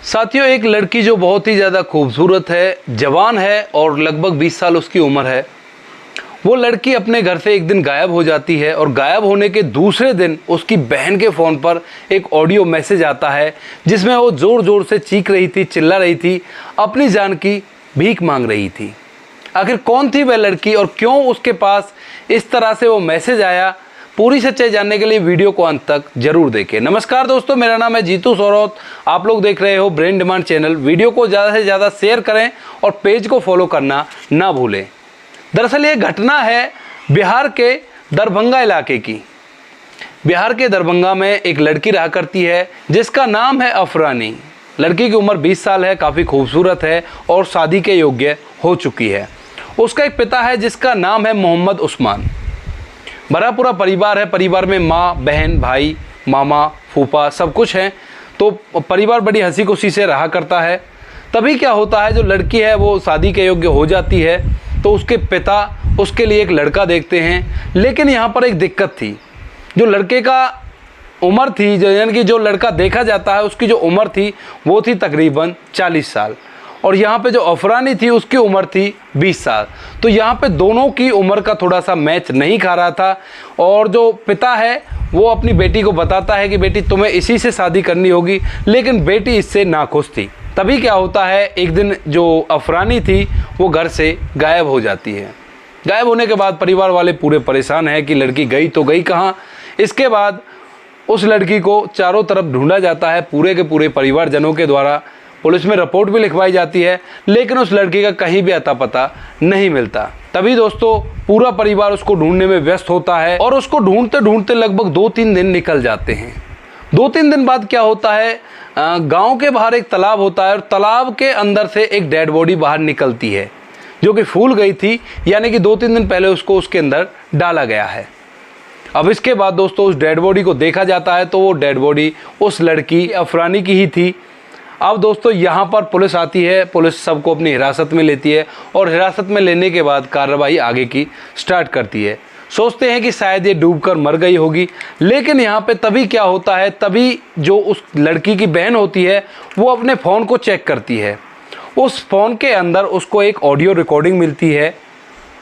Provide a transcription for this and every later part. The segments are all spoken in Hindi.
साथियों, एक लड़की जो बहुत ही ज़्यादा खूबसूरत है, जवान है और लगभग 20 साल उसकी उम्र है, वो लड़की अपने घर से एक दिन गायब हो जाती है और गायब होने के दूसरे दिन उसकी बहन के फ़ोन पर एक ऑडियो मैसेज आता है जिसमें वो ज़ोर ज़ोर से चीख रही थी, चिल्ला रही थी, अपनी जान की भीख मांग रही थी। आखिर कौन थी वह लड़की और क्यों उसके पास इस तरह से वो मैसेज आया, पूरी सच्चाई जानने के लिए वीडियो को अंत तक जरूर देखें। नमस्कार दोस्तों, मेरा नाम है जीतू सौरौत। आप लोग देख रहे हो ब्रेन डिमांड चैनल। वीडियो को ज़्यादा से ज़्यादा शेयर करें और पेज को फॉलो करना ना भूलें। दरअसल ये घटना है बिहार के दरभंगा इलाके की। बिहार के दरभंगा में एक लड़की रहा करती है जिसका नाम है अफरानी। लड़की की उम्र 20 साल है, काफ़ी खूबसूरत है और शादी के योग्य हो चुकी है। उसका एक पिता है जिसका नाम है मोहम्मद उस्मान। भरा पूरा परिवार है। परिवार में माँ, बहन, भाई, मामा, फूफा सब कुछ हैं। तो परिवार बड़ी हंसी खुशी से रहा करता है। तभी क्या होता है, जो लड़की है वो शादी के योग्य हो जाती है तो उसके पिता उसके लिए एक लड़का देखते हैं। लेकिन यहाँ पर एक दिक्कत थी। जो लड़के का उम्र थी, जो यानी कि जो लड़का देखा जाता है उसकी जो उम्र थी वो थी तकरीबन 40 साल और यहाँ पे जो अफरानी थी उसकी उम्र थी 20 साल। तो यहाँ पे दोनों की उम्र का थोड़ा सा मैच नहीं खा रहा था और जो पिता है वो अपनी बेटी को बताता है कि बेटी तुम्हें इसी से शादी करनी होगी, लेकिन बेटी इससे नाखुश थी। तभी क्या होता है, एक दिन जो अफरानी थी वो घर से गायब हो जाती है। गायब होने के बाद परिवार वाले पूरे परेशान हैं कि लड़की गई तो गई कहाँ। इसके बाद उस लड़की को चारों तरफ ढूंढा जाता है पूरे के पूरे परिवारजनों के द्वारा। पुलिस में रिपोर्ट भी लिखवाई जाती है, लेकिन उस लड़की का कहीं भी अता पता नहीं मिलता। तभी दोस्तों पूरा परिवार उसको ढूंढने में व्यस्त होता है और उसको ढूंढते ढूंढते लगभग 2-3 दिन निकल जाते हैं। 2-3 दिन बाद क्या होता है, गांव के बाहर एक तालाब होता है और तालाब के अंदर से एक डेड बॉडी बाहर निकलती है जो कि फूल गई थी, यानी कि 2-3 दिन पहले उसको उसके अंदर डाला गया है। अब इसके बाद दोस्तों उस डेड बॉडी को देखा जाता है तो वो डेड बॉडी उस लड़की अफरानी की ही थी। अब दोस्तों यहाँ पर पुलिस आती है। पुलिस सबको अपनी हिरासत में लेती है और हिरासत में लेने के बाद कार्रवाई आगे की स्टार्ट करती है। सोचते हैं कि शायद ये डूबकर मर गई होगी, लेकिन यहाँ पे तभी क्या होता है, तभी जो उस लड़की की बहन होती है वो अपने फ़ोन को चेक करती है। उस फ़ोन के अंदर उसको एक ऑडियो रिकॉर्डिंग मिलती है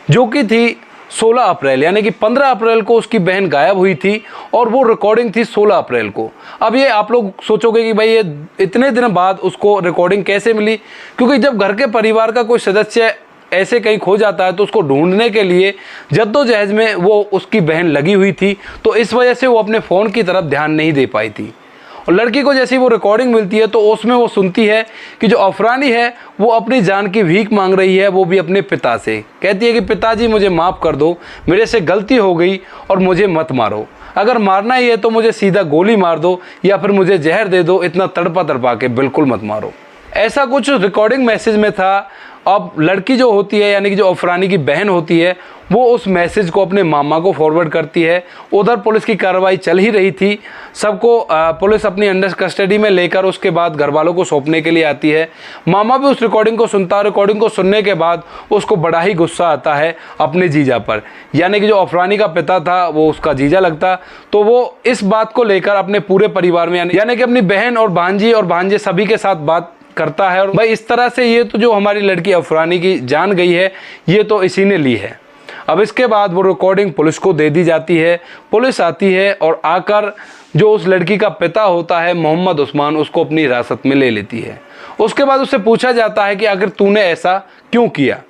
जो कि थी 16 अप्रैल, यानी कि 15 अप्रैल को उसकी बहन गायब हुई थी और वो रिकॉर्डिंग थी 16 अप्रैल को। अब ये आप लोग सोचोगे कि भाई ये इतने दिन बाद उसको रिकॉर्डिंग कैसे मिली, क्योंकि जब घर के परिवार का कोई सदस्य ऐसे कहीं खो जाता है तो उसको ढूंढने के लिए जद्दोजहद में वो उसकी बहन लगी हुई थी, तो इस वजह से वो अपने फ़ोन की तरफ ध्यान नहीं दे पाई थी। और लड़की को जैसी वो रिकॉर्डिंग मिलती है तो उसमें वो सुनती है कि जो अफरानी है वो अपनी जान की भीख मांग रही है, वो भी अपने पिता से। कहती है कि पिताजी मुझे माफ़ कर दो, मेरे से गलती हो गई और मुझे मत मारो। अगर मारना ही है तो मुझे सीधा गोली मार दो या फिर मुझे जहर दे दो, इतना तड़पा तड़पा के बिल्कुल मत मारो। ऐसा कुछ रिकॉर्डिंग मैसेज में था। अब लड़की जो होती है, यानी कि जो अफरानी की बहन होती है, वो उस मैसेज को अपने मामा को फॉरवर्ड करती है। उधर पुलिस की कार्रवाई चल ही रही थी। सबको पुलिस अपनी अंडर कस्टडी में लेकर उसके बाद घर वालों को सौंपने के लिए आती है। मामा भी उस रिकॉर्डिंग को सुनता है। रिकॉर्डिंग को सुनने के बाद उसको बड़ा ही गुस्सा आता है अपने जीजा पर, यानी कि जो अफरानी का पिता था वो उसका जीजा लगता। तो वो इस बात को लेकर अपने पूरे परिवार में, यानी कि अपनी बहन और भांजी और भांजे सभी के साथ बात करता है और भाई इस तरह से ये तो जो हमारी लड़की अफरानी की जान गई है ये तो इसी ने ली है। अब इसके बाद वो रिकॉर्डिंग पुलिस को दे दी जाती है। पुलिस आती है और आकर जो उस लड़की का पिता होता है मोहम्मद उस्मान, उसको अपनी हिरासत में ले लेती है। उसके बाद उससे पूछा जाता है कि आखिर तूने ऐसा क्यों किया।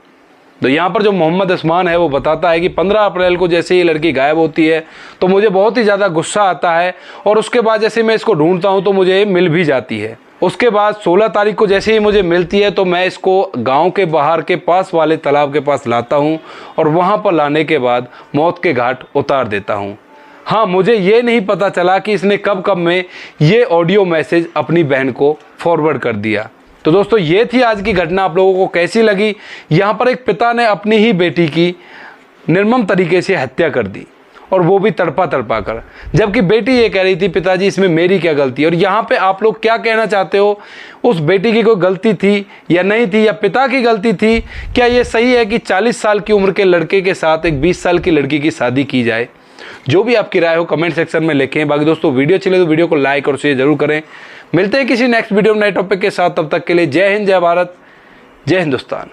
तो यहाँ पर जो मोहम्मद उस्मान है वो बताता है कि 15 अप्रैल को जैसे ही लड़की गायब होती है तो मुझे बहुत ही ज़्यादा गुस्सा आता है और उसके बाद जैसे मैं इसको ढूंढता हूँ तो मुझे मिल भी जाती है। उसके बाद 16 तारीख को जैसे ही मुझे मिलती है तो मैं इसको गांव के बाहर के पास वाले तालाब के पास लाता हूं और वहां पर लाने के बाद मौत के घाट उतार देता हूं। हाँ, मुझे ये नहीं पता चला कि इसने कब कब में ये ऑडियो मैसेज अपनी बहन को फॉरवर्ड कर दिया। तो दोस्तों ये थी आज की घटना। आप लोगों को कैसी लगी। यहाँ पर एक पिता ने अपनी ही बेटी की निर्मम तरीके से हत्या कर दी और वो भी तड़पा तड़पा कर, जबकि बेटी ये कह रही थी पिताजी इसमें मेरी क्या गलती। और यहाँ पे आप लोग क्या कहना चाहते हो, उस बेटी की कोई गलती थी या नहीं थी, या पिता की गलती थी? क्या ये सही है कि 40 साल की उम्र के लड़के के साथ एक 20 साल की लड़की की शादी की जाए? जो भी आपकी राय हो कमेंट सेक्शन में लिखें। बाकी दोस्तों वीडियो अच्छी लगे तो वीडियो को लाइक और शेयर जरूर करें। मिलते हैं किसी नेक्स्ट वीडियो में नए टॉपिक के साथ। तब तक के लिए जय हिंद, जय भारत, जय हिंदुस्तान।